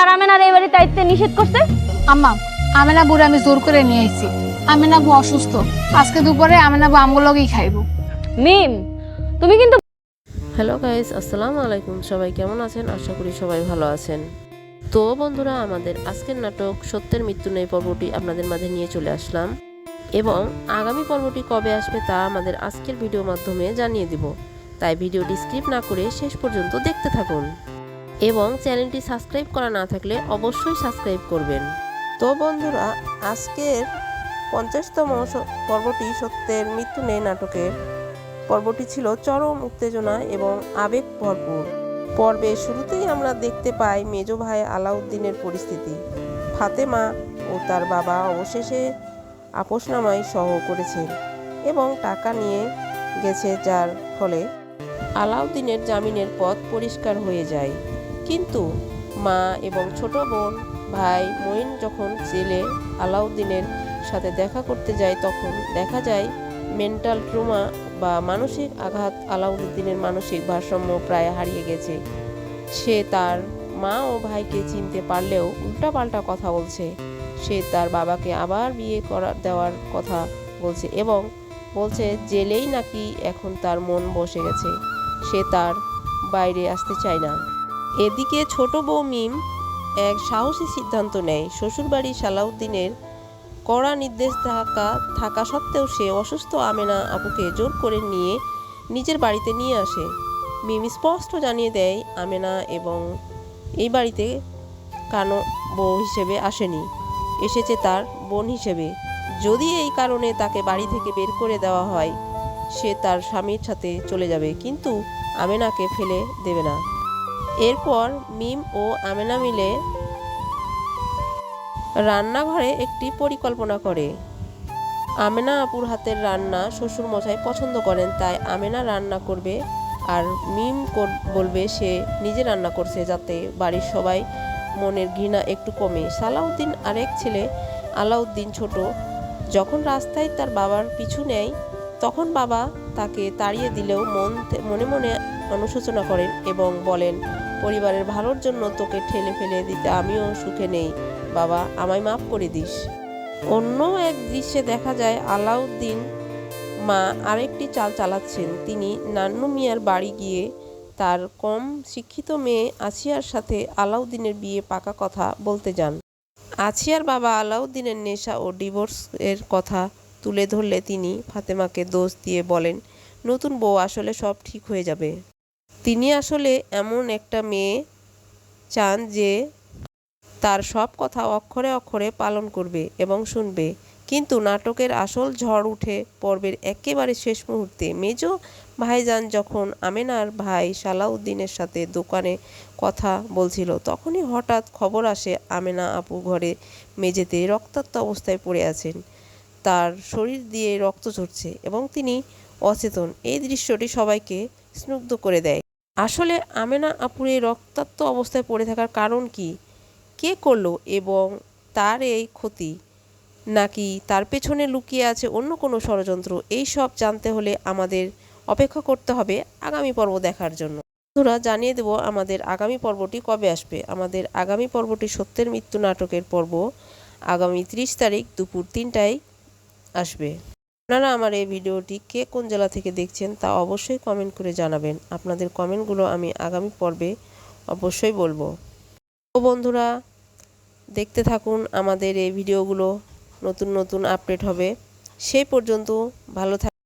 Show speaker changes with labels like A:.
A: আর আমেনার এই বাড়িতে আইতে নিষেধ করছে?
B: আম্মা, আমেনা বুড়ি আমি জোর করে নিয়ে আইছি। আমেনা বউ অসুস্থ, আজকে দুপুরে আমেনা বউ আমগো লগেই খাইবো।
A: মিম, তুমি কিন্তু
C: হ্যালো গাইস, আসসালামু আলাইকুম। সবাই কেমন আছেন? আশা করি সবাই ভালো আছেন। তো বন্ধুরা, আমাদের আজকের নাটক সত্যের মৃত্যু নেই পর্বটি আপনাদের মাঝে নিয়ে চলে আসলাম, এবং আগামী পর্বটি কবে আসবে তা আমাদের আজকের ভিডিওর মাধ্যমে জানিয়ে দিব। তাই ভিডিওটি স্কিপ না করে শেষ পর্যন্ত দেখতে থাকুন, এবং চ্যানেলটি সাবস্ক্রাইব করা না থাকলে অবশ্যই সাবস্ক্রাইব করবেন। তো বন্ধুরা, আজকের 50তম পর্বটি সত্যের মৃত্যু নেই নাটকের পর্বটি ছিল চরম উত্তেজনা এবং আবেগ ভরপুর। পর্বের শুরুতেই আমরা দেখতে পাই মেজো ভাই আলাউদ্দিনের পরিস্থিতি। ফাতেমা ও তার বাবা অবশেষে আপোসনামায় সহ করেছেন এবং টাকা নিয়ে গেছে, যার ফলে আলাউদ্দিনের জামিনের পথ পরিষ্কার হয়ে যায়। কিন্তু মা এবং ছোট বোন ভাই মঈন যখন জেলে আলাউদ্দিনের সাথে দেখা করতে যায়, তখন দেখা যায় মেন্টাল ট্রমা বা মানসিক আঘাত আলাউদ্দিনের মানসিক ভারসাম্য প্রায় হারিয়ে গেছে। সে তার মা ও ভাইকে চিনতে পারলেও উল্টাপাল্টা কথা বলছে। সে তার বাবাকে আবার বিয়ে দেওয়ার কথা বলছে এবং বলছে জেলেই নাকি এখন তার মন বসে গেছে, সে তার বাইরে আসতে চায় না। এদিকে ছোট বউ মিম এক সাহসী সিদ্ধান্ত নেয়। শ্বশুরবাড়ি সালাউদ্দিনের কড়া নির্দেশ থাকা সত্ত্বেও সে অসুস্থ আমেনা আপুকে জোর করে নিয়ে নিজের বাড়িতে নিয়ে আসে। মিম স্পষ্ট জানিয়ে দেয় আমেনা এবং এই বাড়িতে কানো বউ হিসেবে আসেনি, এসেছে তার বোন হিসেবে। যদি এই কারণে তাকে বাড়ি থেকে বের করে দেওয়া হয়, সে তার স্বামীর সাথে চলে যাবে, কিন্তু আমেনাকে ফেলে দেবে না। এরপর মিম ও আমেনা মিলে রান্নাঘরে একটি পরিকল্পনা করে। আমেনা আপুর হাতের রান্না শ্বশুরমশাই পছন্দ করেন, তাই আমেনা রান্না করবে আর মিম বলবে সে নিজে রান্না করছে, যাতে বাড়ির সবাই মনের ঘৃণা একটু কমে। সালাউদ্দিন আরেক ছেলে আলাউদ্দিন ছোট যখন রাস্তায় তার বাবার পিছু নেয়, তখন বাবা তাকে তাড়িয়ে দিলেও মনে মনে অনুশোচনা করেন এবং বলেন, পরিবারের ভালোর জন্য তোকে ঠেলে ফেলে দিতে আমিও সুখে নেই বাবা, আমায় মাফ করে দিস। অন্য এক দৃশ্যে দেখা যায় আলাউদ্দিন মা আরেকটি চাল চালাচ্ছেন। তিনি নান্নু মিয়ার বাড়ি গিয়ে তার কম শিক্ষিত মেয়ে আসিয়ার সাথে আলাউদ্দিনের বিয়ে পাকা কথা বলতে যান। আসিয়ার বাবা আলাউদ্দিনের নেশা ও ডিভোর্স এর কথা তুলে ধরলে তিনি ফাতেমাকে দোষ দিয়ে বলেন, নতুন বউ আসলে সব ঠিক হয়ে যাবে। তিনি আসলে এমন একটা মেয়ে চান যে তার সব কথা অক্ষরে অক্ষরে পালন করবে এবং শুনবে। কিন্তু নাটকের আসল ঝড় উঠে পর্বের একেবারে শেষ মুহূর্তে। মেজো ভাইজান যখন আমেনার ভাই সালাউদ্দিনের সাথে দোকানে কথা বলছিল, তখনই হঠাৎ খবর আসে আমেনা আপু ঘরে মেঝেতে রক্তাক্ত অবস্থায় পড়ে আছেন। তার শরীর দিয়ে রক্ত ঝরছে এবং তিনি অচেতন। এই দৃশ্যটি সবাইকে স্নিগ্ধ করে দেয়। আসলে আমেনা আপুর এই রক্তাক্ত অবস্থায় পড়ে থাকার কারণ কি, কে করলো এবং তার এই ক্ষতি, নাকি তার পেছনে লুকিয়ে আছে অন্য কোনো ষড়যন্ত্র, এই সব জানতে হলে আমাদের অপেক্ষা করতে হবে আগামী পর্ব দেখার জন্য। বন্ধুরা, জানিয়ে দেব আমাদের আগামী পর্বটি কবে আসবে। আমাদের আগামী পর্বটি সত্যের মৃত্যু নাটকের পর্ব আগামী 30 তারিখ দুপুর 3টায় আসবে। আপনারা আমার এই ভিডিওটি কে কোন জেলা থেকে দেখছেন তা অবশ্যই কমেন্ট করে জানাবেন। আপনাদের কমেন্টগুলো আমি আগামী পর্বে অবশ্যই বলবো। তো বন্ধুরা, দেখতে থাকুন আমাদের এই ভিডিওগুলো, নতুন নতুন আপডেট হবে। সেই পর্যন্ত ভালো থাকুন।